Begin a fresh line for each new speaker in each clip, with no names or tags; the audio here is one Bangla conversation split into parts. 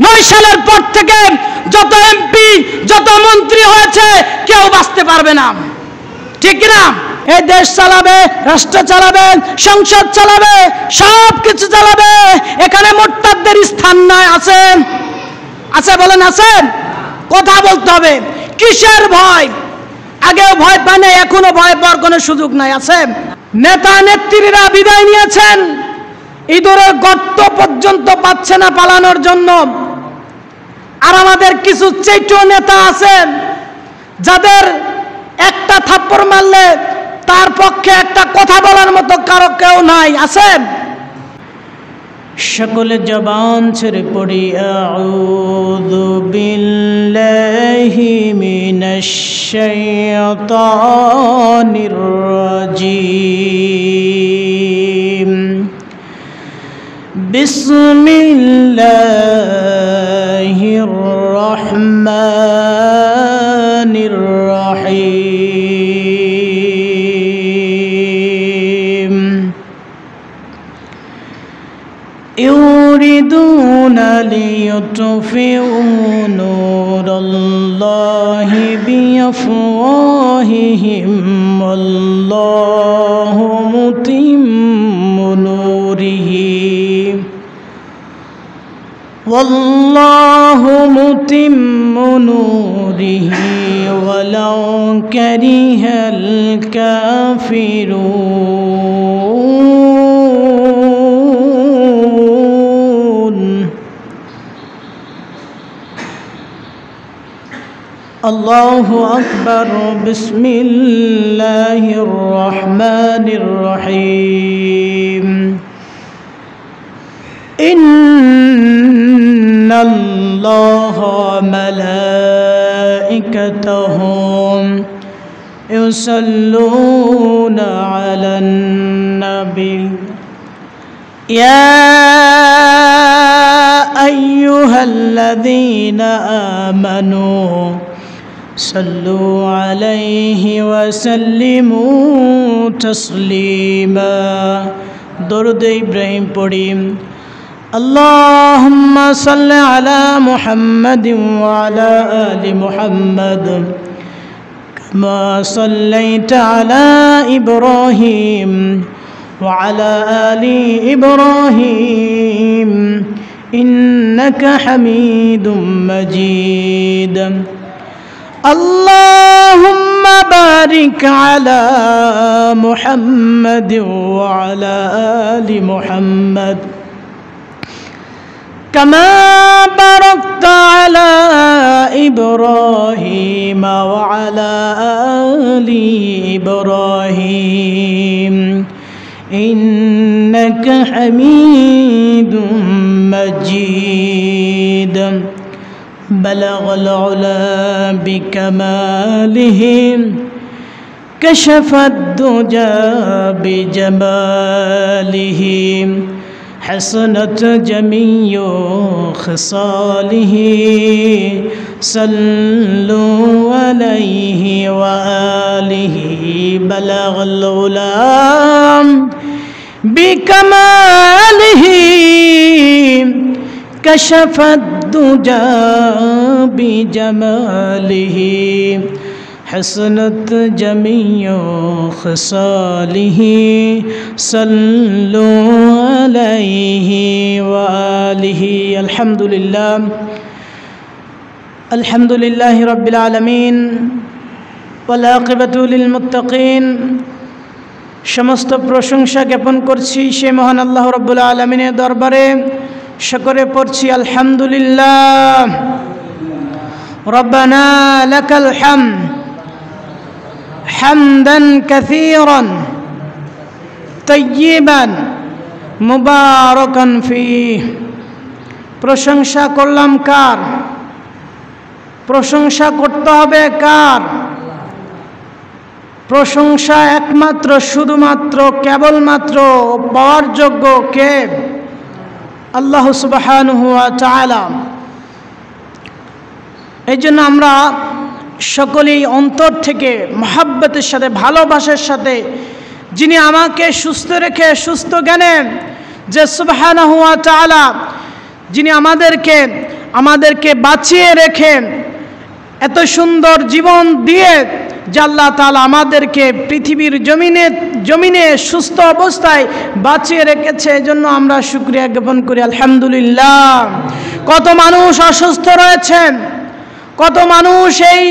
9 সালের পর থেকে যত এমপি যত মন্ত্রী হয়েছে কেউ বাঁচতে পারবে না, ঠিক কিনা? এই দেশ চালাবে, রাষ্ট্র চালাবে, সংসদ চালাবে, সব কিছু চালাবে। এখানে মুরতাদদের স্থান নাই, আছে? আছে বলেন, আছে? কথা বলতে হবে। কিসের ভয়? আগেও ভয় পায় না, এখনো ভয় পাওয়ার কোনো সুযোগ নাই, আছে? নেতা নেত্রীরা বিদায় নিয়েছেন, ইঁদুরের গর্ত পর্যন্ত পাচ্ছে না পালানোর জন্য। আর আমাদের কিছু চেটো নেতা আছেন যাদের একটা থাপ্পড় মারলে তার পক্ষে একটা কথা বলার মতো কারো কেউ নাই, আছেন? সকলে জবান ছেড়ে পড়ি আউযু বিল্লাহি মিনাশ শাইতানির রাজিম। বিসমিল্লাহির রহমানির রহিম। يريدون ليطفئوا نور الله بأفواههم والله متم نوره ولو كره الكافرون. الله أكبر. بسم الله الرحمن الرحيم. إن الله وملائكته يصلون على النبي يا أيها الذين آمنوا صلوا عليه وسلموا تسليما. درود إبراهيم পড়ি। اللهم صل على محمد وعلى آل محمد كما صليت على إبراهيم وعلى آل إبراهيم إنك حميد مجيد. اللهم بارك على محمد وعلى آل محمد كما باركت على إبراهيم وعلى آل إبراهيم إنك حميد مجيد. بلغ العلا بكماله كشف الدجى بجماله حسنت جميع خصاله صلوا عليه وآله. بلغ العلا بكماله كشف الدجى بجماله حسنت جميع خصاله صلوا عليه وآله. الحمد لله رب العالمين والعاقبة للمتقين. সমস্ত প্রশংসা জ্ঞাপন করছি সে মহান আল্লাহ রাব্বুল আলামিনের দরবারে। শুকরে পড়ছি আলহামদুলিল্লাহ। রব্বানা লাকাল হামদ হামদান কাসীরান তাইয়িবান মুবারাকান ফীহ। প্রশংসা করলাম কার? প্রশংসা করতে হবে কার? প্রশংসা একমাত্র শুধুমাত্র কেবলমাত্র পাওয়ার যোগ্য কে? আল্লাহ সুবহানাহু ওয়া তাআলা। এই জন্য আমরা সকলেই অন্তর থেকে মহব্বতের সাথে ভালোবাসার সাথে যিনি আমাকে সুস্থ রেখে সুস্থ জ্ঞানে যে সুবহানাহু ওয়া তাআলা যিনি আমাদেরকে আমাদেরকে বাঁচিয়ে রেখে এত সুন্দর জীবন দিয়ে যে আল্লাহ তাআলা আমাদেরকে পৃথিবীর জমিনে সুস্থ অবস্থায় বাঁচিয়ে রেখেছে, এজন্য আমরা শুকরিয়া জ্ঞাপন করি আলহামদুলিল্লাহ। কত মানুষ অসুস্থ রয়েছেন, কত মানুষ এই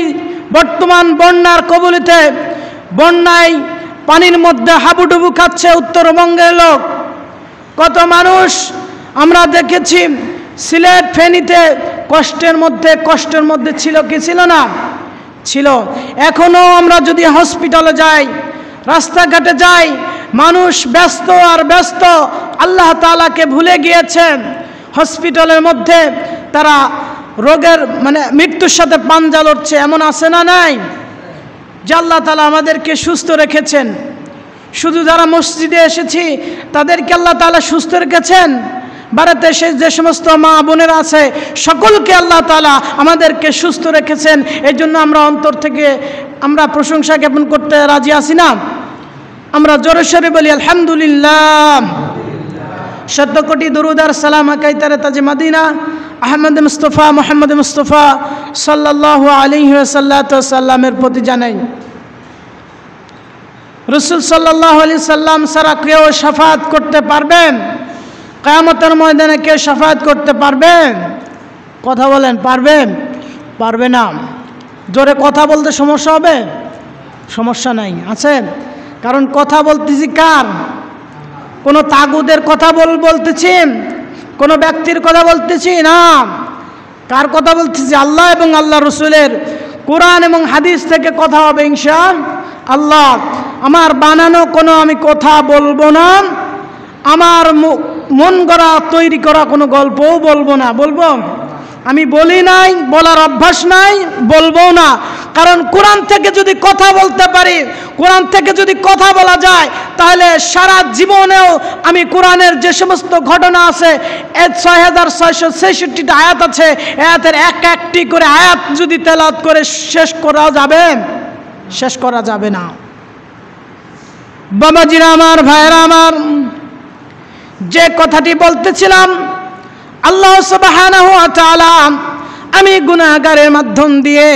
বর্তমান বন্যার কবলিতে, বন্যায় পানির মধ্যে হাবুডুবু খাচ্ছে উত্তরবঙ্গের লোক। কত মানুষ আমরা দেখেছি সিলেট ফেনীতে কষ্টের মধ্যে ছিল কি ছিল না? ছিল। এখনও আমরা যদি হসপিটালে যাই, রাস্তাঘাটে যাই, মানুষ ব্যস্ত আর ব্যস্ত, আল্লাহ তাআলাকে ভুলে গিয়েছেন। হসপিটালের মধ্যে তারা রোগের মৃত্যুর সাথে পাঞ্জা লড়ছে, এমন আছে না নাই? যে আল্লাহ তাআলা আমাদেরকে সুস্থ রেখেছেন। শুধু যারা মসজিদে এসেছি তাদেরকে আল্লাহ তাআলা সুস্থ রেখেছেন, বাড়িতে যে সমস্ত মা বোনেরা আছে সকলকে আল্লাহ তাআলা আমাদেরকে সুস্থ রেখেছেন। এই জন্য আমরা অন্তর থেকে আমরা প্রশংসা জ্ঞাপন করতে রাজি আছি না? আমরা জোরে সোরে বলি আলহামদুলিল্লাহ। 70 কোটি দরুদ আর সালাম আকাইতারে তাজে মদিনা আহমদ মুস্তফা মোহাম্মদ মুস্তফা সাল্লাল্লাহু আলাইহি ওয়াসাল্লামের প্রতি জানাই। রাসূল সাল্লাল্লাহু আলাইহি সাল্লাম ছাড়া কেউ শাফাআত করতে পারবেন? কিয়ামতের ময়দানে কেউ শাফাআত করতে পারবেন? কথা বলেন, পারবেন? পারবে না। জোরে কথা বলতে সমস্যা হবে? সমস্যা নাই, আছে। কারণ কথা বলতেছি কার? কোনো তাগুদের কথা বলতেছি? কোনো ব্যক্তির কথা বলতেছি না। কার কথা বলতেছি? আল্লাহ এবং আল্লাহ রসুলের কোরআন এবং হাদিস থেকে কথা হবে ইনশাআল্লাহ। আমার বানানো কোনো আমি কথা বলবো না, আমার মন গড়া তৈরি করা কোনো গল্পও বলবো না। বলবো? আমি বলি নাই, বলার অভ্যাস নাই, বলবো না। কারণ কোরআন থেকে যদি কথা বলতে পারি, কোরআন থেকে যদি কথা বলা যায়, তাহলে সারা জীবনেও আমি কোরআনের যে সমস্ত ঘটনা আছে, 6666টা আয়াত আছে, আয়াতের একটি করে আয়াত যদি তেলাওয়াত করে শেষ করা যাবে? শেষ করা যাবে না। বাবাজিরা আমার, ভাইয়েরা আমার, যে কথাটি বলতেছিলাম, আল্লাহ সুবহানাহু ওয়া তাআলা আমি গুনাহগারের মাধ্যম দিয়ে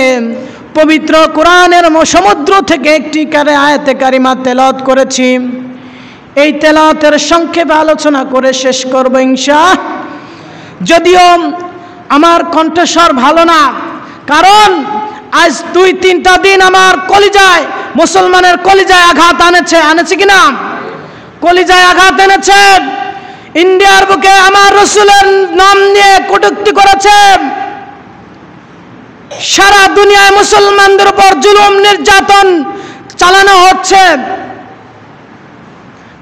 পবিত্র কোরআনের সমুদ্র থেকে একটি আয়াতে কারিমা তেলাওয়াত করেছি। এই তেলাওয়াতের সংক্ষেপে আলোচনা করে শেষ করব ইনশাআল্লাহ। যদিও আমার কণ্ঠস্বর ভালো না, কারণ আজ 2-3টা দিন আমার কলিজায়, মুসলমানের কলিজায় আঘাত আনেছে কিনা? কলিজায় আঘাত এনেছে। ইন্ডিয়ার বুকে আমার রসুলের নাম নিয়ে কটূক্তি করেছে। সারা দুনিয়ায় মুসলমানদের উপর জুলুম নির্যাতন চালানো হচ্ছে।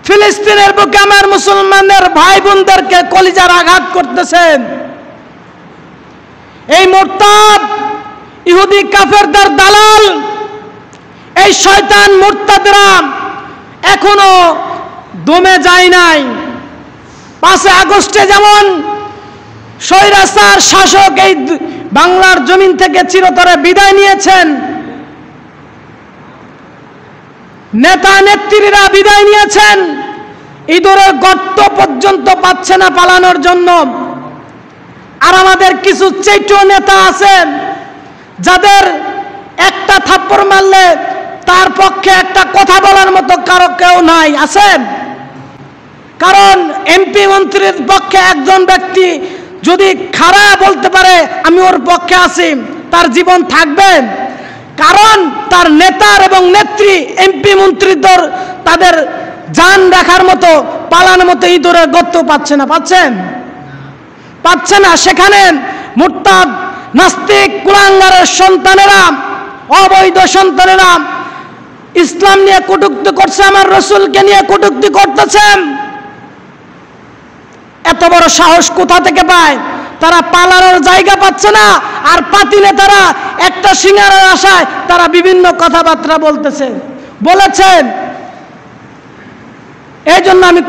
ফিলিস্তিনের বুকে আমার মুসলমানদের ভাই বোনদেরকে কলিজার আঘাত করতেছেন। এই মুরতাদ ইহুদি কাফেরদের দালাল, এই শয়তান মুরতাদরা এখনো দমে যায় নাই। 5 আগস্টে যেমন স্বৈরাচার শাসক এই বাংলার জমিন থেকে চিরতরে বিদায় নিয়েছেন, নেতা নেত্রীরা বিদায় নিয়েছেন, ইঁদুরের গর্ত পর্যন্ত পাচ্ছে না পালানোর জন্য। আর আমাদের কিছু চেটো নেতা আছেন যাদের একটা থাপ্পড় মারলে তার পক্ষে একটা কথা বলার মতো কারো কেউ নাই, আছেন? কারণ এমপি মন্ত্রীর পক্ষে একজন ব্যক্তি যদি খারাপ বলতে পারে আমি ওর পক্ষে আছি, তার জীবন থাকবে? কারণ তার নেতার এবং নেত্রী এমপি মন্ত্রীদের তাদের জান রাখার মতো, পালানোর মতো ইঁদুরের গর্ত পাচ্ছে না। পাচ্ছে না। সেখানে মুরতাদ নাস্তিক কুলাঙ্গারের সন্তানেরা, অবৈধ সন্তানেরা ইসলাম নিয়ে কটূক্তি করছে, আমার রসুলকে নিয়ে কটূক্তি করতেছেন। এত বড় সাহস কোথা থেকে পায়? তারা পালানোর জায়গা পাচ্ছে না, আর পাতি নেতারা একটা সিঙ্গারের আশায় তারা বিভিন্ন কথাবার্তা বলেছেন। এই জন্য আমি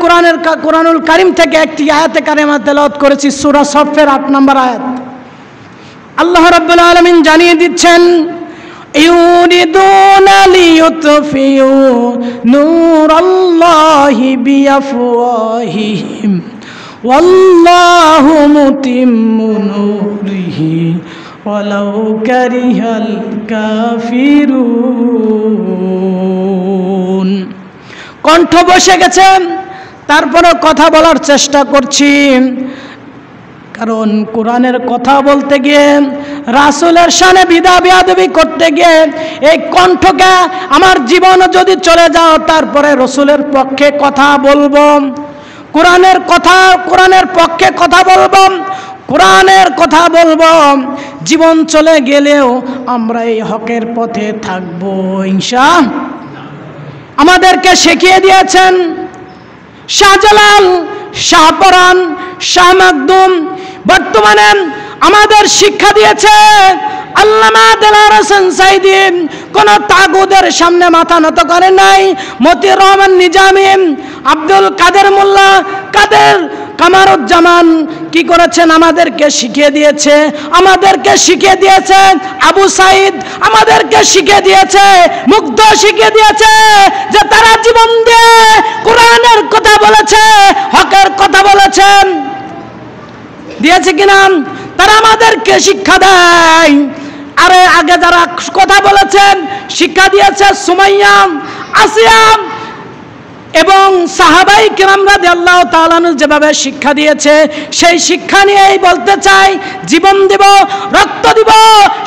কোরআনুল কারীম থেকে একটি আয়াতে কারিমা তেলাওয়াত করেছি, সূরা সফের 8 নম্বর আয়াত। আল্লাহ রাব্বুল আলামিন জানিয়ে দিচ্ছেন, ইউরিদুনা লিইউতফিউ নূরাল্লাহি বিআফওয়াহিহিম ওয়াল্লাহু মুতিম্মু নূরিহি ওয়ালাউ কারিহাল কাফিরুন। কণ্ঠ বসে গেছে, তারপরে কথা বলার চেষ্টা করছি, কারণ কোরআনের কথা বলতে গিয়ে, রাসূলের শানে বিদা-বিয়াদবি করতে গিয়ে এই কণ্ঠকে, আমার জীবন যদি চলে যাও তারপরে রাসূলের পক্ষে কথা বলবো, কোরআনের কথা, কোরআনের পক্ষে কথা বলবো, কোরআনের কথা বলবো। জীবন চলে গেলেও আমরা এই হকের পথে থাকবো ইনশাআল্লাহ। আমাদেরকে শিখিয়ে দিয়েছেন শাহজালাল, শাহপরান, শাহ মাকদুম। বর্তমানে আমাদের শিক্ষা দিয়েছে আল্লামা দেলাওয়ার হোসেন সাইদি। কোন তাগুদের সামনে মাথা নত করে নাই। মতিউর রহমান নিজামী, আব্দুল কাদের মোল্লা, কাদের কামারুজ্জামান কি করেছেন? আমাদেরকে শিখিয়ে দিয়েছে, আমাদেরকে শিখিয়ে দিয়েছে আবু সাইদ, আমাদেরকে শিখিয়ে দিয়েছে মুগ্ধ, শিখিয়ে দিয়েছে যে তারা জীবন দিয়ে কোরআনের কথা বলেছে, হকের কথা বলেছেন। দিয়েছে কিনা? তারা আমাদেরকে শিক্ষা দেয়। আরে আগে যারা কথা বলেছেন, শিক্ষা দিয়েছে সুমাইয়া, আসিয়া এবং সাহাবাই কিরাম রাদিয়াল্লাহু তাআলা আনহু যেভাবে শিক্ষা দিয়েছে, সেই শিক্ষা নিয়েই বলতে চাই, জীবন দেব, রক্ত দিব,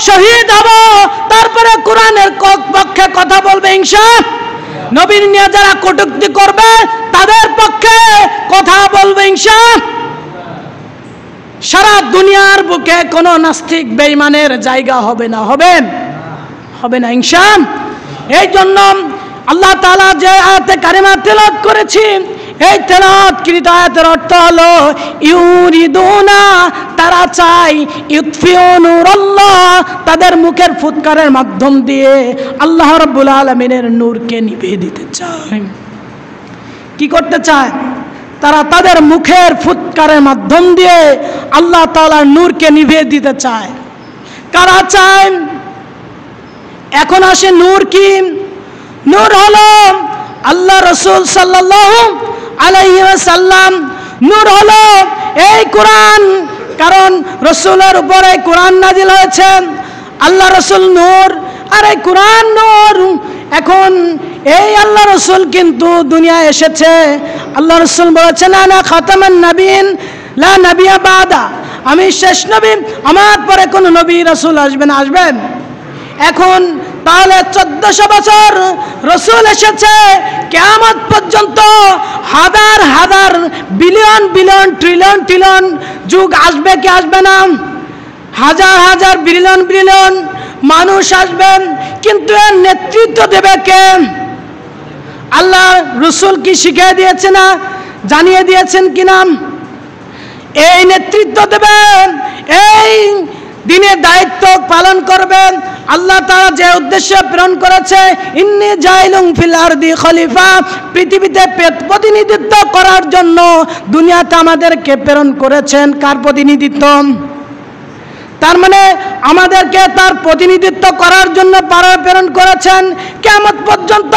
শহীদ হব, তারপরে কোরআনের পক্ষে কথা বলবে ইনশাআল্লাহ। নবীর নিয়ে যারা কটূক্তি করবে তাদের পক্ষে কথা বলবে ইনশাআল্লাহ। সারা দুনিয়ার বুকে কোনো নাস্তিক বেঈমানের জায়গা হবে না, হবে না ইনশাআল্লাহ। এই জন্য আল্লাহ তাআলা যে আয়াতে কারিমা তেলাওয়াত করেছি, এই তেলাওয়াতকৃত আয়াতের অর্থ হলো ইউরিদুনা, তারা চায়, ইউতফিউ নূরাল্লাহ, তাদের মুখের ফুৎকারের মাধ্যম দিয়ে আল্লাহ রাব্বুল আলামিনের নূরকে নিভিয়ে দিতে চায়। কি করতে চায়? তারা তাদের মুখের ফুৎকারের মাধ্যম দিয়ে আল্লাহ তাআলার নূরকে নিভিয়ে দিতে চায়। কারা চায়? এখন আসে নূর কি? নূর হলো আল্লাহ রাসূল সাল্লাল্লাহু আলাইহি ওয়াসাল্লাম। নূর হলো এই কোরআন, কারণ রাসূলের উপরে কোরআন নাজিল হয়েছে। আল্লাহ রাসূল নূর আর এই কোরআন নূর। এখন এই আল্লাহ রাসূল কিন্তু দুনিয়ায় এসেছে। আল্লাহ রাসূল বলেছেন আনা খাতামান নবীন লা নবিয়্যা বাদা, আমি শেষ নবী, আমার পরে কোনো নবী রাসূল আসবেন? আসবেন। এখন তাহলে 1400 বছর রাসূল এসেছে, কিয়ামত পর্যন্ত হাজার হাজার বিলিয়ন বিলিয়ন ট্রিলিয়ন ট্রিলিয়ন যুগ আসবে কি আসবে না? হাজার হাজার বিলিয়ন বিলিয়ন মানুষ আসবেন, কিন্তু এর নেতৃত্ব দেবে কে? আল্লাহ রাসূল কি শিখিয়ে দিয়েছে না? জানিয়ে দিয়েছেন কিনা? এই নেতৃত্ব দেবেন, এই দিনের দায়িত্ব পালন করবেন আল্লাহ তাআলা যে উদ্দেশ্যে প্রেরণ করেছে, ইন্নী জাইলুন ফিল আরদি খলিফা, পৃথিবীতে প্রতিনিধিত্ব করার জন্য দুনিয়াতে আমাদেরকে প্রেরণ করেছেন। কার প্রতিনিধিত্ব? তার মানে আমাদেরকে তার প্রতিনিধিত্ব করার জন্য প্রেরণ করেছেন। কিয়ামত পর্যন্ত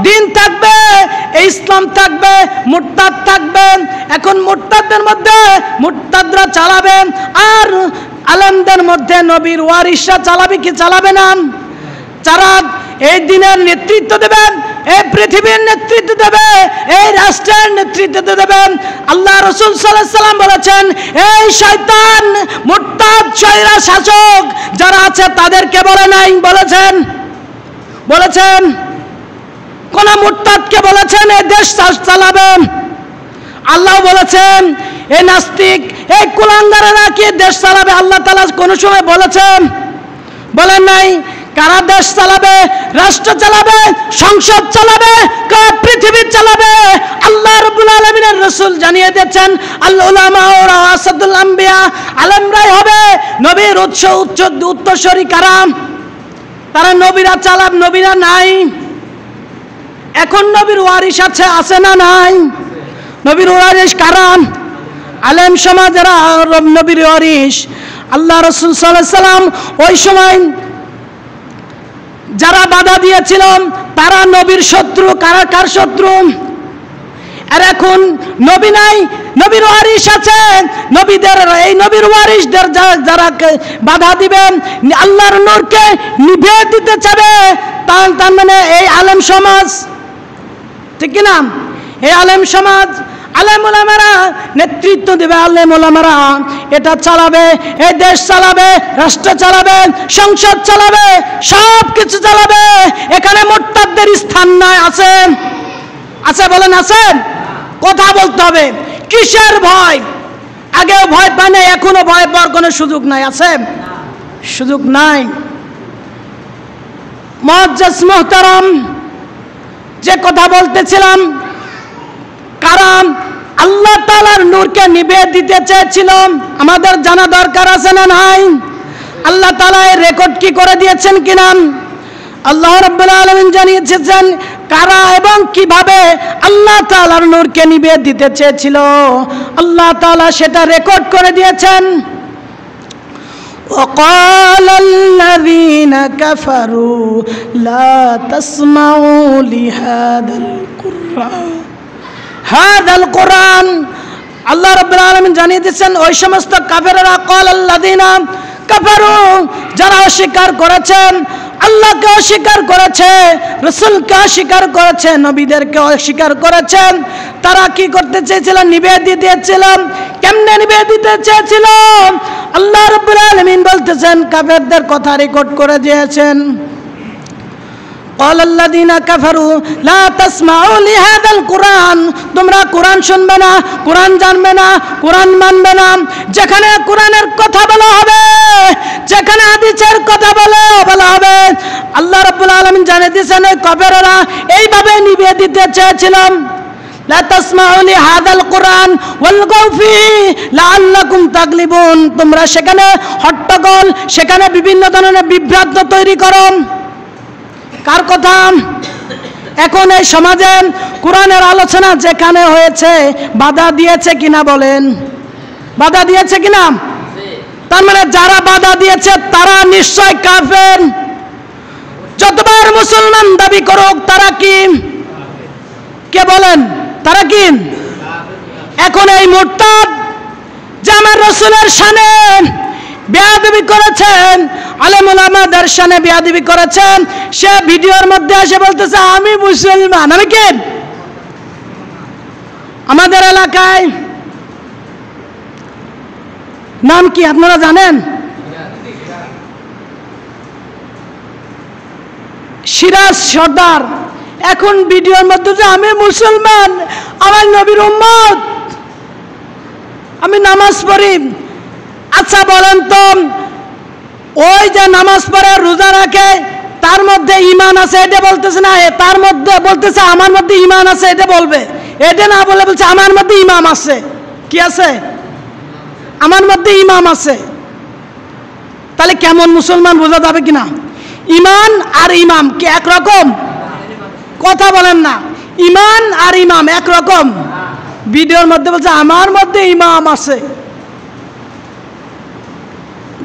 দিন থাকবে, ইসলাম থাকবে, মুরতাদ থাকবে। এখন মুরতাদদের মধ্যে মুরতাদরা চালাবেন, আর আলেমদের মধ্যে নবীর ওয়ারিসরা চালাবে কি চালাবে না? যারা এই দিনের নেতৃত্ব দেবেন, এই পৃথিবীর নেতৃত্ব দেবে, এই রাষ্ট্রের নেতৃত্ব দেবেন। আল্লাহ রাসূল সাল্লাল্লাহু আলাইহি ওয়াসাল্লাম বলেছেন, এই শয়তান মুরতাদ স্বৈরা শাসক যারা আছে তাদেরকে বলে নাই, বলেছেন কোন মুরতাদকে বলেছেন এই দেশ চালাবেন? আল্লাহ বলেছেন এই নাস্তিক, এই কুলাঙ্গারেরা কি দেশ চালাবে? আল্লাহ তাআলা কোন সময় বলেছেন? বলেন নাই। কারা দেশ চালাবে, রাষ্ট্র চালাবে, সংসদ চালাবে, কারা পৃথিবী চালাবে? আল্লাহ রাব্বুল আলামিনের রাসূল জানিয়ে দিয়েছেন, আল উলামা ওয়ারাসাতুল আম্বিয়া, আলেমরাই হবে নবীর উত্তরসূরি। কারা? তারা নবীরা চালাবে, নবীরা নাই। এখন নবীর ওয়ারিস আছে না নাই? নবীর ওয়ারিস কারা? আলেম সমাজেরা নবীর ওয়ারিস। আল্লাহ রাসূল সাল্লাল্লাহু আলাইহি ওয়াসাল্লাম ওই সময় যারা বাধা দিয়েছিল তারা নবীর শত্রু। কার শত্রু? আর এখন নবী নাই, নবীর ওয়ারিস আছে, নবীদের এই নবীর ওয়ারিসদের যারা বাধা দিবেন, আল্লাহর নূরকে নিভিয়ে দিতে চাবে, তার মানে এই আলেম সমাজ, ঠিক কি না? এই আলেম সমাজ, আলেম ওলামারা নেতৃত্ব দেবে, আলেম ওলামারা এটা চালাবে, এই দেশ চালাবে, রাষ্ট্র চালাবে, সংসদ চালাবে, সব কিছু চালাবে। এখানে মুরতাদদের স্থান নাই। আছে? আছে বলেন আছে? কথা বলতে হবে। কিসের ভয়? আগেও ভয় পায় না, এখনো ভয় পাওয়ার কোনো সুযোগ নাই। আছে? সুযোগ নাই। মুআজ্জাজ মুহতারাম, যে কথা বলতেছিলাম, কারণ আল্লাহ তাআলার নূরকে নিভিয়ে দিতে চেয়েছিল, আমাদের জানা দরকার আছে না নাই? আল্লাহ তাআলা এর রেকর্ড কি করে দিয়েছেন কিনা? আল্লাহ রাব্বুল আলামিন জানিয়েছেন কারা এবং কিভাবে আল্লাহ তাআলার নূরকে নিভিয়ে দিতে চেয়েছিল, আল্লাহ তাআলা সেটা রেকর্ড করে দিয়েছেন। وقال الذين كفروا لا تسمعوا لهذا القرآن هذا القرآن আল্লাহ রাব্বুল আলামিন জানিয়ে দিয়েছেন ওই সমস্ত কাফেররা, قال الذين كفروا, যারা অস্বীকার করেছেন, আল্লাহকে অস্বীকার করেছে, রাসূলকে অস্বীকার করেছে, নবীদেরকে অস্বীকার করেছেন, তারা কি করতে চেয়েছিল? নিভিয়ে দিতেছিলাম। কেমনে নিভিয়ে দিতে চেয়েছিল? আল্লাহ রাব্বুল আলামিন বলতেছেন, কাফেরদের কথা রেকর্ড করে দিয়েছেন। قال الذين كفروا لا تسمعوا لهذا القرآن, তোমরা কোরআন শুনবে না, কোরআন জানবে না, কোরআন মানবে না। যেখানে কোরআনের কথা বলা হবে, যেখানে হাদিসের কথা বলা হবে, আল্লাহ রাব্বুল আলামিন জানিয়ে দিয়েছেন ওই কাফেররা এইভাবে নিভিয়ে দিতে চেয়েছিলাম। লা তাসমাউ লিহাদাল কুরআন ওয়ালগাউ ফিহি লাআল্লাকুম তাগলিবুন, তোমরা সেখানে হট্টগোল, সেখানে বিভিন্ন ধরনের বিভ্রান্ত তৈরি করো। কার কথা? এখন এই সমাজে কোরআনের আলোচনা যেখানে হয়েছে বাধা দিয়েছে কিনা বলেন? বাধা দিয়েছে কিনা? তার মানে যারা বাধা দিয়েছে তারা নিশ্চয় কাফের। যতবার মুসলমান দাবি করুক তারা কি? কে বলেন? তারা কি? এখন এই মুরতাদ যে আমার রাসূলের শানে বেয়াদবি করেছেন, আলেম ওলামাদের শানে বেয়াদবি করেছেন, সে ভিডিওর মধ্যে এসে বলতেছে আমি মুসলমান। আমি কে? আমাদের এলাকায় নাম কি আপনারা জানেন? সিরাজ সর্দার এখন ভিডিওর মধ্যে যে আমি মুসলমান, আমার নবীর উম্মত, আমি নামাজ পড়ি। আচ্ছা বলেন তো, ওই যে নামাজ পড়ে রোজা রাখে তার মধ্যে ঈমান আছে এটা বলতেছে না, তার মধ্যে বলতেছে আমার মধ্যে ঈমান আছে এটা বলবে, এটা না বলে বলছে আমার মধ্যে ইমাম আছে। কি আছে? আমার মধ্যে ইমাম আছে। তাহলে কেমন মুসলমান বোঝা যাবে কিনা? ঈমান আর ইমাম কি একরকম? কথা বলেন না। ঈমান আর ইমাম একরকম? ভিডিওর মধ্যে বলছে আমার মধ্যে ইমাম আছে।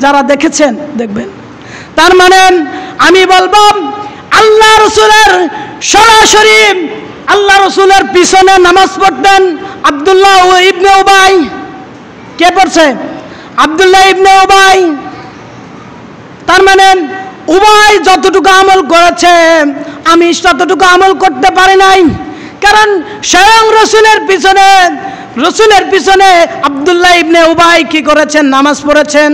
যারা দেখেছেন দেখবেন। তার মানে আমি বলবো আল্লাহ রাসূলের সরাসরি আল্লাহ রাসূলের পিছনে নামাজ পড়তেন আব্দুল্লাহ ইবনে উবাই। কে পড়ছে? আব্দুল্লাহ ইবনে উবাই। তার মানে উবাই যতটুকু আমল করেছে আমি ততটুকু আমল করতে পারি নাই, কারণ স্বয়ং রসুলের পিছনে আব্দুল্লাহ ইবনে উবাই কি করেছেন? নামাজ পড়েছেন।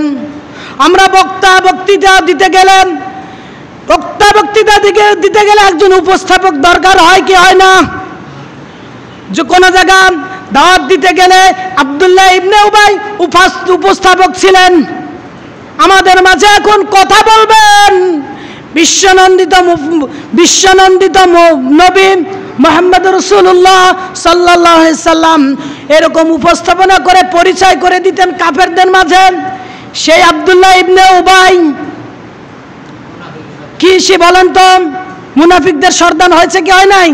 আমরা বক্তৃতা দিতে গেলে একজন উপস্থাপক দরকার হয় কি হয় না? যে কোনো জায়গা দাওয়াত দিতে গেলে আব্দুল্লাহ ইবনে উবাই উপস্থাপক ছিলেন। আমাদের মাঝে এখন কথা বলবেন বিশ্বনন্দিত নবী মুহাম্মদ রাসূলুল্লাহ সাল্লাল্লাহু আলাইহি সাল্লাম এরকম উপস্থাপনা করে পরিচয় করে দিতেন কাফেরদের মাঝে। সেই আব্দুল্লাহ ইবনে উবাই কি সে বলেন তো মুনাফিকদের সর্দার হয়েছে কি হয় নাই?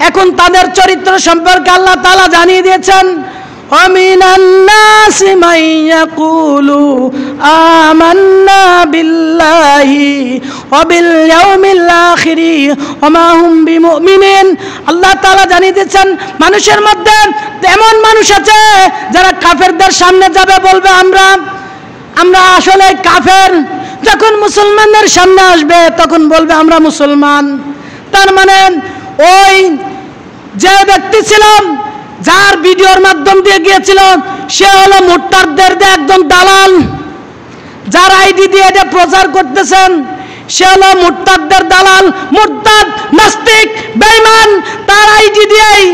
এখন তাদের চরিত্র সম্পর্কে আল্লাহ তাআলা জানিয়ে দিয়েছেন। ومن الناس من يقول آمنا بالله وباليوم الآخر وما هم بمؤمنين। আল্লাহ তাআলা জানিয়ে দিয়েছেন মানুষের মধ্যে এমন মানুষ আছে যারা কাফেরদের সামনে যাবে, বলবে আমরা আসলে কাফের। যখন মুসলমানদের সামনে আসবে তখন বলবে আমরা মুসলমান। তার মানে ওই যে ব্যক্তি ছিল যার ভিডিওর মাধ্যম দিয়ে গিয়েছিল সে হলো মুরতাদদের একজন দালাল। যার আইডি দিয়ে এটা প্রচার করতেছেন সে হলো মুরতাদদের দালাল, মুরতাদ, নাস্তিক, বেঈমান। তার আইডি দিয়েই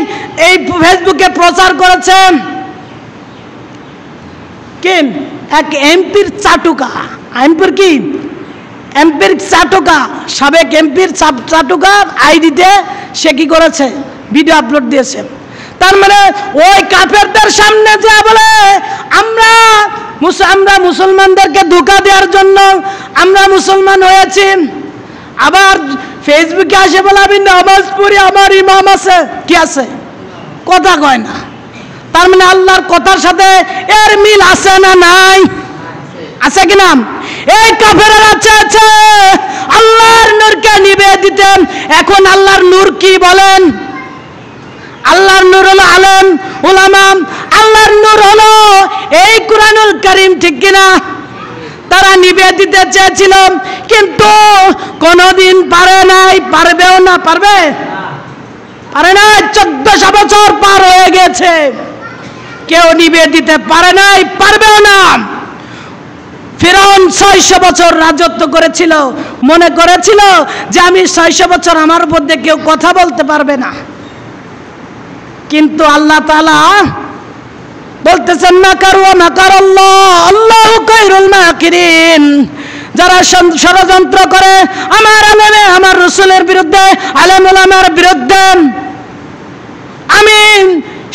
এই ফেসবুকে প্রচার করেছে কি এক এমপির চাটুকা, এমপির কি এমপির চাটুকা, সাবেক এমপির চাটুকা আইডিতে সে কি করেছে ভিডিও আপলোড দিয়েছে। তার মানে ওই কাফেরদের সামনে যে বলে আমরা মুসলমানদেরকে ধোঁকা দেওয়ার জন্য আমরা মুসলমান হয়েছি, আবার ফেসবুকে আসে বলে আমি নামাজ পড়ি, আমার ইমাম আছে, কি আছে, কথা কয় না। তার মানে আল্লাহর কথার সাথে এর মিল আছে না নাই? আছে কিনা? এই কাফেররা আছে আল্লাহর নূরকে নিভিয়ে দিতেন। এখন আল্লাহর নূর কি বলেন? আল্লাহর নূর হলো আলেম উলামা, আল্লাহর নূর হলো এই কুরআনুল কারীম, ঠিক কিনা? তারা নিভিয়ে দিতে চেয়েছিল কিন্তু কোনোদিন পারে নাই, পারবেও না। পারবে? পারে না। 1400 বছর পার হয়ে গেছে, কেউ নিভিয়ে দিতে পারে নাই, পারবেও না। ফিরআউন 600 বছর রাজত্ব করেছিল, মনে করেছিল যে আমি 600 বছর আমার মধ্যে কেউ কথা বলতে পারবে না। কিন্তু আল্লাহ তাআলা বলতেছেন মাকারু ওয়া মাকারাল্লাহ আল্লাহু খায়রুল মাকিরিন। যারা ষড়যন্ত্র করে আমার আলেমে, আমার রাসূলের বিরুদ্ধে, আলেম উলামার বিরুদ্ধে, আমি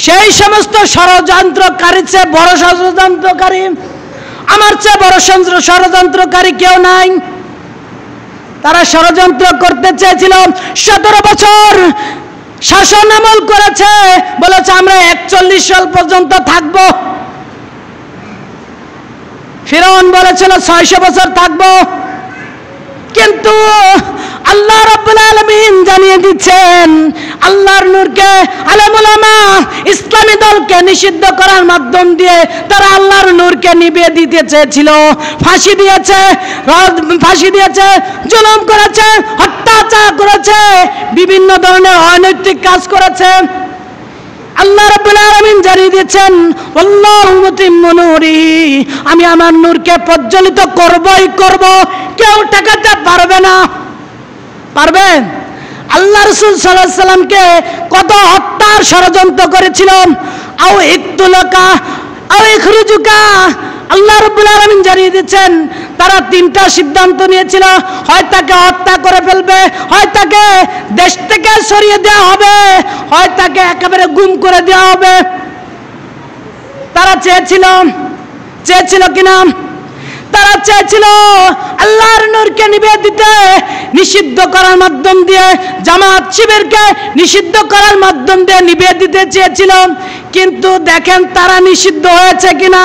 সেই সমস্ত ষড়যন্ত্রকারীর চেয়ে বড় ষড়যন্ত্রকারী, আমার চেয়ে বড় ষড়যন্ত্রকারী কেউ নাই। তারা ষড়যন্ত্র করতে চেয়েছিল, 17 বছর শাসন আমল করেছে, বলেছে আমরা 41 সাল পর্যন্ত থাকবো। ফিরআউন বলেছিল 600 বছর থাকবো। কিন্তু আল্লাহ রাব্বুল আলামিন জানিয়ে দিচ্ছেন আল্লাহর নূরকে, আলেম উলামা, ইসলামী দলকে নিষিদ্ধ করার মাধ্যম দিয়ে তারা আল্লাহর নূরকে নিভিয়ে দিতে চেয়েছিল। ফাঁসি দিয়েছে, জুলুম করেছে, অত্যাচার করেছে, বিভিন্ন ধরনের অনৈতিক কাজ করেছে। আল্লাহ রাব্বুল আলামিন জানিয়ে দিয়েছেন আল্লাহু মুতিম্মু নূরিহি, আমি আমার নূরকে প্রজ্বলিত করবই করব, কেউ ঠেকাতে পারবে না। পারবে? আল্লাহ রাসূল সাল্লাল্লাহু আলাইহি সাল্লামকে কত হত্যার ষড়যন্ত্র করেছিল। আও ইকতুলাকা আও ইখরুজুকা, আল্লাহ রাব্বুল আলামিন জানিয়ে দিয়েছেন তারা 3টা সিদ্ধান্ত নিয়েছিল, হয় তাকে হত্যা করে ফেলবে, হয় তাকে দেশ থেকে সরিয়ে দেওয়া হবে, হয় তাকে একেবারে গুম করে দেওয়া হবে। তারা চেয়েছিল কিনা? তারা চেয়েছিল আল্লাহর নূরকে নিভিয়ে দিতে, নিষিদ্ধ করার মাধ্যম দিয়ে, জামাত শিবিরকে নিষিদ্ধ করার মাধ্যম দিয়ে নিভিয়ে দিতে চেয়েছিল। কিন্তু দেখেন তারা নিষিদ্ধ হয়েছে কিনা?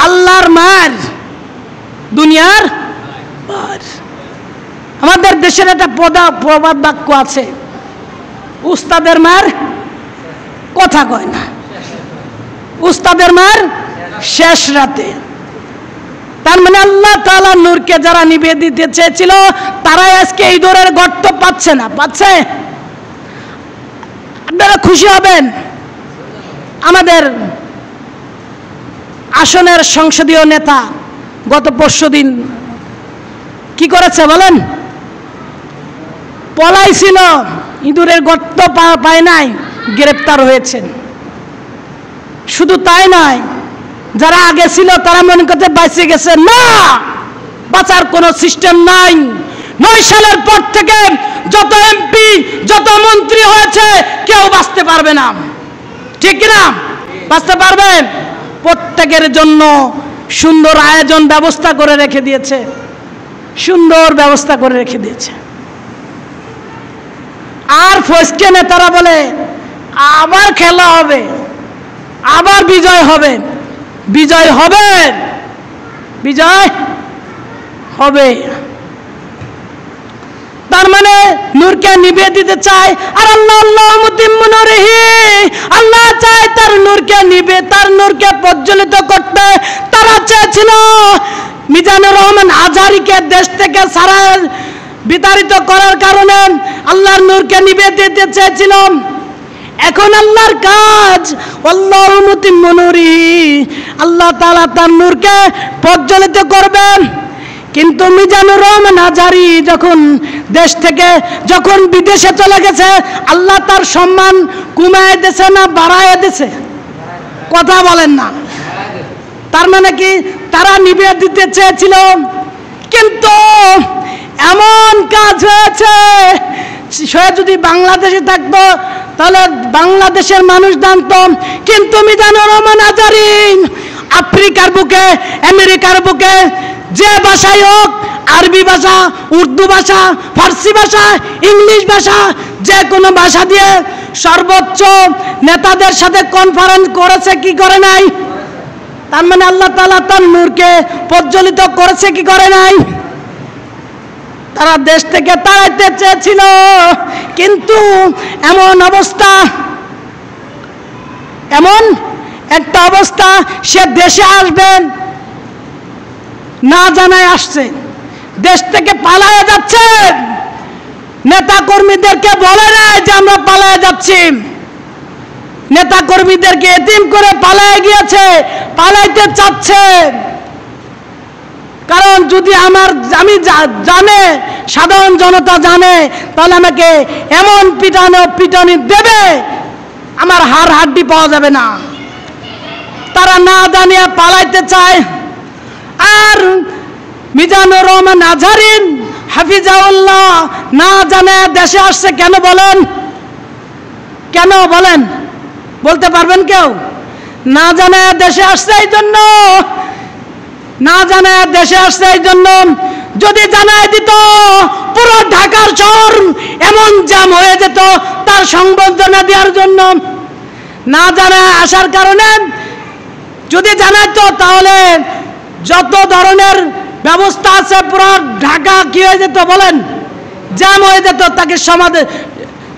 আল্লাহর মার, দুনিয়ার মার। আমাদের দেশের একটা প্রবাদ বাক্য আছে, উস্তাদের মার কথা কয় না, উস্তাদের মার শেষ রাতে। তার মানে আল্লাহ তাআলা নূরকে যারা নিভিয়ে দিতে চেয়েছিল তারাই আজকে এই দৌড়ের গর্ত পাচ্ছে না। পাচ্ছে? আপনারা খুশি হবেন, আমাদের আসনের সংসদীয় নেতা গত পরশুদিন কি করেছে বলেন? পলাইছিল, ইঁদুরের গর্ত পায় নাই, গ্রেপ্তার হয়েছেন। শুধু তাই নয়, যারা আগে ছিল তারা মনে করতে বেঁচে গেছে। না, বাঁচার কোনো সিস্টেম নাই। 9 সালের পর থেকে যত এমপি, যত মন্ত্রী হয়েছে কেউ বাঁচতে পারবে না, ঠিক কিনা? বাঁচতে পারবেন? প্রত্যেকের জন্য সুন্দর আয়োজন ব্যবস্থা করে রেখে দিয়েছে, সুন্দর ব্যবস্থা করে রেখে দিয়েছে। আর ফসকে নেতারা বলে আবার খেলা হবে, আবার বিজয় হবে, বিজয় হবে, বিজয় হবে। তার মানে নূরকে নিভিয়ে দিতে চায়, আর আল্লাহ আল্লাহু মুতিম্মু নূরিহি, আল্লাহ চায় তার নূরকে নিভে, তার নূরকে প্রজ্বলিত করতে। তারা চেয়েছিল মিজানুর রহমান আজহারীকে দেশ থেকে সারা বিতাড়িত করার কারণে আল্লাহর নূরকে নিভিয়ে দিতে চেয়েছিল। এখন আল্লাহর কাজ, আল্লাহু মুতিম্মু নূরিহি, আল্লাহ তাআলা তার নূরকে প্রজ্বলিত করবেন। কিন্তু মিজানুর রহমান আজহারী যখন দেশ থেকে যখন বিদেশে চলে গেছে, আল্লাহ তার সম্মান কমায় দিয়েছে না বাড়ায় দিয়েছে? কথা বলেন না। তার মানে কি তারা নিভিয়ে দিতে চেয়েছিল, কিন্তু এমন কাজ হয়েছে, সে যদি বাংলাদেশে থাকতো তাহলে বাংলাদেশের মানুষ জানতো। কিন্তু মিজানুর রহমান আজহারী আফ্রিকার বুকে, আমেরিকার বুকে যে ভাষাই হোক, আরবি ভাষা, উর্দু ভাষা, ফার্সি ভাষা, ইংলিশ ভাষা, যে কোনো ভাষা দিয়ে সর্বোচ্চ নেতাদের সাথে কনফারেন্স করেছে কি করে নাই? তার মানে আল্লাহ তাআলা তার নূরকে প্রজ্বলিত করেছে কি করে নাই? তারা দেশ থেকে তাড়াইতে চেয়েছিল, কিন্তু এমন অবস্থা, এমন একটা অবস্থা, সে দেশে আসবেন না জানায় আসছে, দেশ থেকে পালায়ে যাচ্ছে। নেতা কর্মীদেরকে বলে নাই যে আমরা পালায়ে যাচ্ছি, নেতা কর্মীদেরকে এতিম করে পালায়ে গিয়েছে, পালাইতে চাচ্ছে। কারণ যদি আমি জানে, সাধারণ জনতা জানে, তাহলে আমাকে এমন পিটানি দেবে, আমার হাড় হাড্ডি পাওয়া যাবে না। তারা না জানিয়ে পালাইতে চায়। আর মিজানুর রহমান আজহারী হাফিজাউল্লাহ না জানে দেশে আসছে কেন বলেন? কেন বলেন? বলতে পারবেন কেউ? না জানে দেশে আসছে এই জন্য, না জানে দেশে আসছে এই জন্য। যদি জানায় দিত পুরো ঢাকার শহর এমন জ্যাম হয়ে যেত তার সংবর্ধনা দেওয়ার জন্য। না জানায় আসার কারণে যদি জানাইতো তাহলে যত ধরনের ব্যবস্থা আছে পুরো ঢাকা কি হয়ে যেত বলেন? জ্যাম হয়ে যেত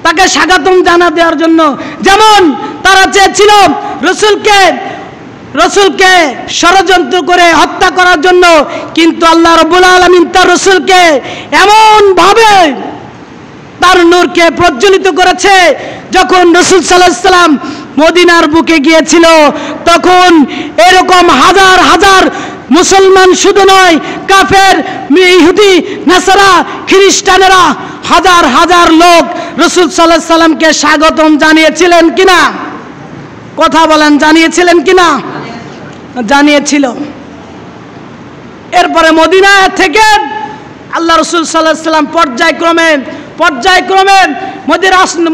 তাকে স্বাগতম জানা দেওয়ার জন্য। যেমন তারা চেয়েছিল রসুলকে ষড়যন্ত্র করে হত্যা করার জন্য, কিন্তু আল্লাহ রাব্বুল আলামিন তার রসুলকে এমন ভাবে তার নূরকে প্রজ্বলিত করেছে। যখন রাসূল সাল্লাল্লাহু আলাইহি সাল্লাম মদিনার বুকে গিয়েছিল, তখন এরকম হাজার হাজার মুসলমান শুধু নয়, কাফের, ইহুদি, নাসারা, খ্রিস্টানেরা হাজার হাজার লোক রাসূল সাল্লাল্লাহু আলাইহি সাল্লামকে স্বাগতম জানিয়েছিলেন কিনা? কথা বলেন, জানিয়েছিলেন কিনা? জানিয়েছিল। এরপরে মদিনা থেকে আল্লাহ রাসূল সাল্লাল্লাহু আলাইহি সাল্লাম পর্যায়ক্রমে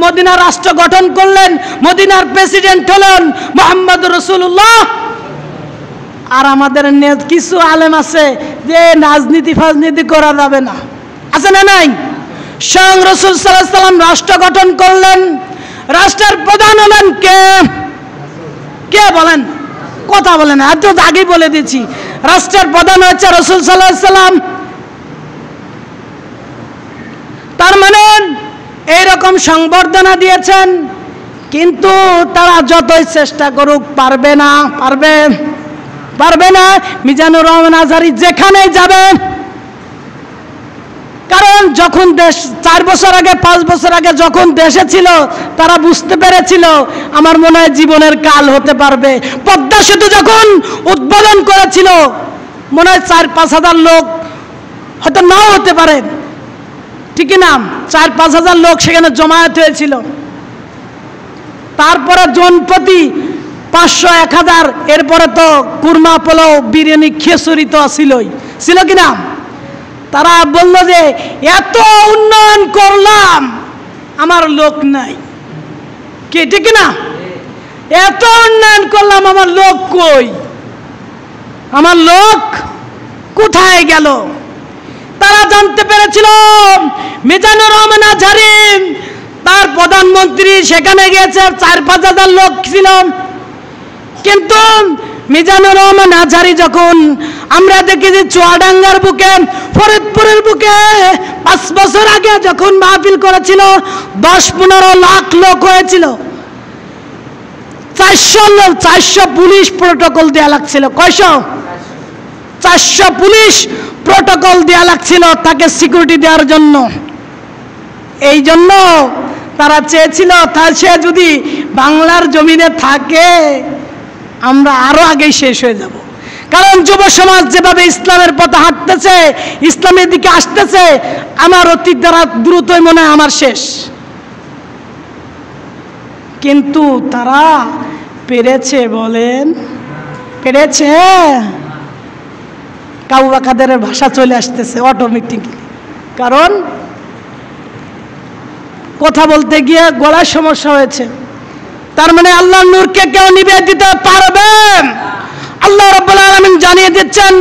মদিনার রাষ্ট্র গঠন করলেন। মদিনার প্রেসিডেন্ট হলেন মুহাম্মদুর রাসূলুল্লাহ। আর আমাদের কিছু আলেম আছে যে রাজনীতি করা যাবে না, আছে না নাই? স্বয়ং রাসূল সাল্লাল্লাহু আলাইহি সাল্লাম রাষ্ট্র গঠন করলেন। রাষ্ট্রের প্রধান হলেন কে? কে বলেন? কথা বলেন, এত আগেই বলে দিয়েছি। রাষ্ট্রের প্রধান হচ্ছে রাসূল সাল্লাল্লাহু আলাইহি সাল্লাম। তার মানে এইরকম সংবর্ধনা দিয়েছেন, কিন্তু তারা যতই চেষ্টা করুক পারবে না, পারবে না। মিজানুর রহমান আজহারী যেখানেই যাবে, কারণ যখন দেশ 4 বছর আগে 5 বছর আগে যখন দেশে ছিল, তারা বুঝতে পেরেছিল আমার মনে হয় জীবনের কাল হতে পারবে। পদ্মা সেতু যখন উদ্বোধন করেছিল, মনে হয় 4-5 হাজার লোক, হয়তো নাও হতে পারে, ঠিক না? 4-5 হাজার লোক সেখানে জমায়েত হয়েছিল। তারপরে জনপ্রতি 500-1000, এরপরে তো কুরমা, পোলাও, বিরিয়ানি, খিচুড়ি তো ছিল কিনা? তারা বলল যে এত উন্নয়ন করলাম, আমার লোক নাই, কি ঠিক না? এত উন্নয়ন করলাম, আমার লোক কই? আমার লোক কোথায় গেল? তারা জানতে পেরেছিল মিজানুর রহমান আজহারী তার প্রধানমন্ত্রী সেখানে গিয়েছে, 4-5 হাজার লোক ছিল, কিন্তু মিজানুর রহমান আজহারী যখন আমরা দেখি যে চুয়াডাঙ্গার বুকে, ফরিদপুরের বুকে 5 বছর আগে যখন মাহফিল করেছিল 10-15 লাখ লোক হয়েছিল, 400 পুলিশ প্রটোকল দেওয়া লাগছিল। কয়শো? 400 পুলিশ প্রটোকল দেওয়া লাগছিল তাকে সিকিউরিটি দেওয়ার জন্য। এই জন্য তারা চেয়েছিল সে যদি বাংলার জমিনে থাকে আমরা আরো আগেই শেষ হয়ে যাব। কারণ যুব সমাজ যেভাবে ইসলামের পথে হাঁটতেছে, ইসলামের দিকে আসতেছে, আমার অতীত দ্বারা দ্রুতই মনে হয় আমার শেষ। কিন্তু তারা পেরেছে, বলেন পেরেছে? কাউবা কাদেরের ভাষা চলে আসতেছে অটোমেটিকলি, কারণ কথা বলতে গিয়ে গলার সমস্যা হয়েছে। তার মানে আল্লাহর নূরকে কেউ নিভিয়ে দিতে পারবে? আল্লাহ রাব্বুল আলামিন জানিয়ে দিচ্ছেন,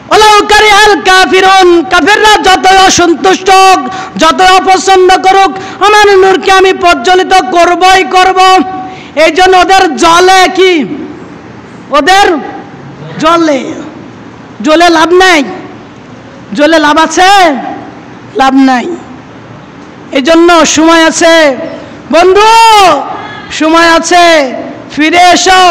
ওয়ালাউ কারিহাল কাফিরুন, কাফিররা যতই অসন্তুষ্ট হোক, যতই অপছন্দ করুক, আমার নূরকে আমি প্রজ্বলিত করবই করব। এই জন্য ওদের জ্বলে, কি ওদের জ্বলে, জ্বলে লাভ নাই, জ্বলে লাভ আছে? লাভ নাই। এই জন্য সময় আছে বন্ধু, সময় আছে, ফিরে এসো,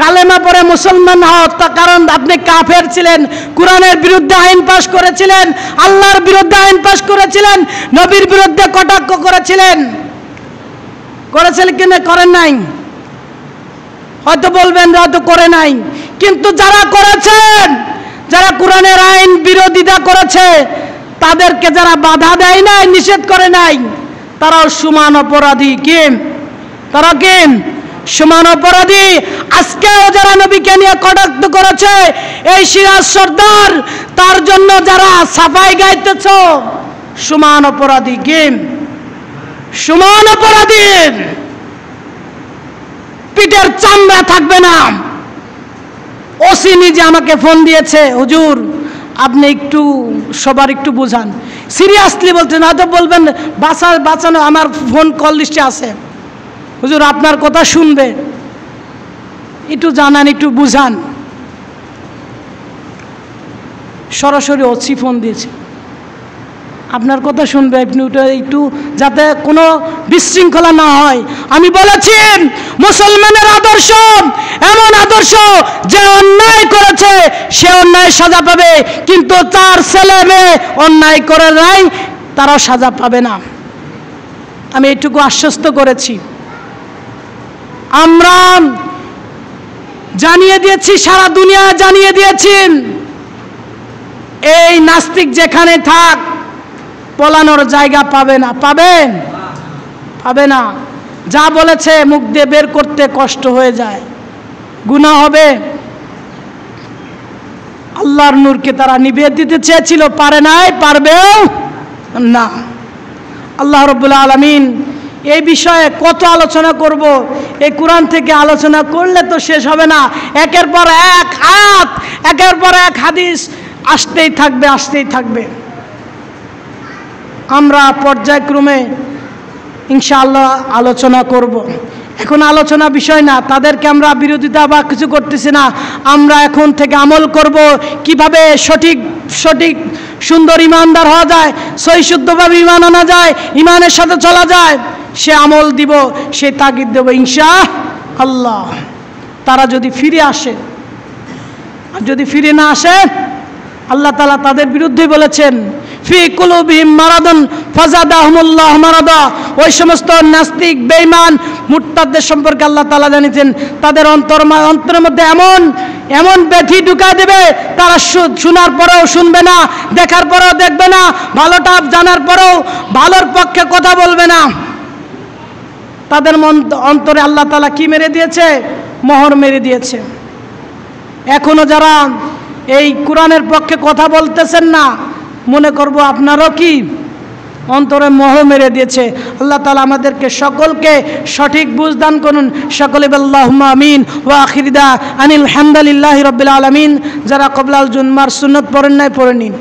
কালেমা পড়ে মুসলমান হও। কারণ আপনি কাফের ছিলেন, কোরআনের বিরুদ্ধে আইন পাশ করেছিলেন, আল্লাহর বিরুদ্ধে আইন পাশ করেছিলেন, নবীর বিরুদ্ধে কটাক্ষ করেছিলেন। করেছিলেন কিনা? করেন নাই? হয়তো বলবেন হয়তো করে নাই, কিন্তু যারা করেছেন, যারা কোরআনের আইন বিরোধিতা করেছে, তাদেরকে যারা বাধা দেয় নাই, নিষেধ করে নাই, তারাও সমান অপরাধী। কি তারা? কি সমান অপরাধী। আজকেও যারা নবীকে নিয়ে কটাক্ষ করেছে, এই সিরাজ সর্দার, তার জন্য যারা সাফাই গাইতেছ, সমান অপরাধী। কি সমান অপরাধী, পিঠের চামড়া থাকবে না। ওসি নিজে আমাকে ফোন দিয়েছে, হুজুর আপনি একটু সবার একটু বুঝান। সিরিয়াসলি বলছেন, হয়তো বলবেন বাঁচানো, আমার ফোন কল লিস্টে আছে, হুজুর আপনার কথা শুনবে, একটু জানান, একটু বুঝান। সরাসরি ওসি ফোন দিয়েছে, আপনার কথা শুনবে, আপনি ওটা একটু, যাতে কোনো বিশৃঙ্খলা না হয়। আমি বলেছি মুসলমানের আদর্শ এমন আদর্শ, যে অন্যায় করেছে সে অন্যায় সাজা পাবে, কিন্তু 4 ছেলে মেয়ে অন্যায় করে নাই, তারাও সাজা পাবে না। আমি এইটুকু আশ্বস্ত করেছি। আমরা জানিয়ে দিয়েছি, সারা দুনিয়া জানিয়ে দিয়েছি, এই নাস্তিক যেখানে থাক পলানোর জায়গা পাবে না। পাবেন? পাবে না। যা বলেছে মুখ দিয়ে বের করতে কষ্ট হয়ে যায়, গুনাহ হবে। আল্লাহর নূরকে তারা নিভিয়ে দিতে চেয়েছিল, পারে নাই, পারবেও না। আল্লাহ রাব্বুল আলামিন এই বিষয়ে কত আলোচনা করব, এই কোরআন থেকে আলোচনা করলে তো শেষ হবে না। একের পর এক আয়াত, একের পর এক হাদিস আসতেই থাকবে, আসতেই থাকবে। আমরা পর্যায়ক্রমে ইনশাআল্লাহ আলোচনা করব। এখন আলোচনা বিষয় না, তাদেরকে আমরা বিরোধিতা বা কিছু করতেছি না। আমরা এখন থেকে আমল করব, কিভাবে সঠিক সুন্দর ইমানদার হওয়া যায়, সহিশুদ্ধভাবে ইমান আনা যায়, ইমানের সাথে চলা যায়, সে আমল দিব, সে তাগিদ দেব ইনশাআল্লাহ। তারা যদি ফিরে আসে, আর যদি ফিরে না আসে, আল্লাহ তাআলা তাদের বিরুদ্ধে বলেছেন, ফি কুলুবিহিম মারাদুন ফাজাদাহুমুল্লাহ মারাদা। ওই সমস্ত নাস্তিক, বেঈমান, মুরতাদদের সম্পর্কে আল্লাহ তাআলা জানিয়েছেন, তাদের অন্তরের মধ্যে এমন ব্যাধি ঢুকা দেবে, তারা শোনার পরেও শুনবে না, দেখার পরেও দেখবে না, ভালোটা জানার পরেও ভালোর পক্ষে কথা বলবে না। তাদের অন্তরে আল্লাহ তাআলা কি মেরে দিয়েছে? মোহর মেরে দিয়েছে। এখনো যারা এই কোরআনের পক্ষে কথা বলতেছেন না, মনে করব আপনারও কি অন্তরে মোহর মেরে দিয়েছে। আল্লাহ তাআলা আমাদেরকে সকলকে সঠিক বুঝ দান করুন। সকলে আল্লাহুম্মা আমিন। ওয়া আখির দা আনিল হামদুলিল্লাহি রাব্বিল আলামিন। যারা কবলাল জুম্মার সুন্নত পড়েন নাই, পড়ে নিন।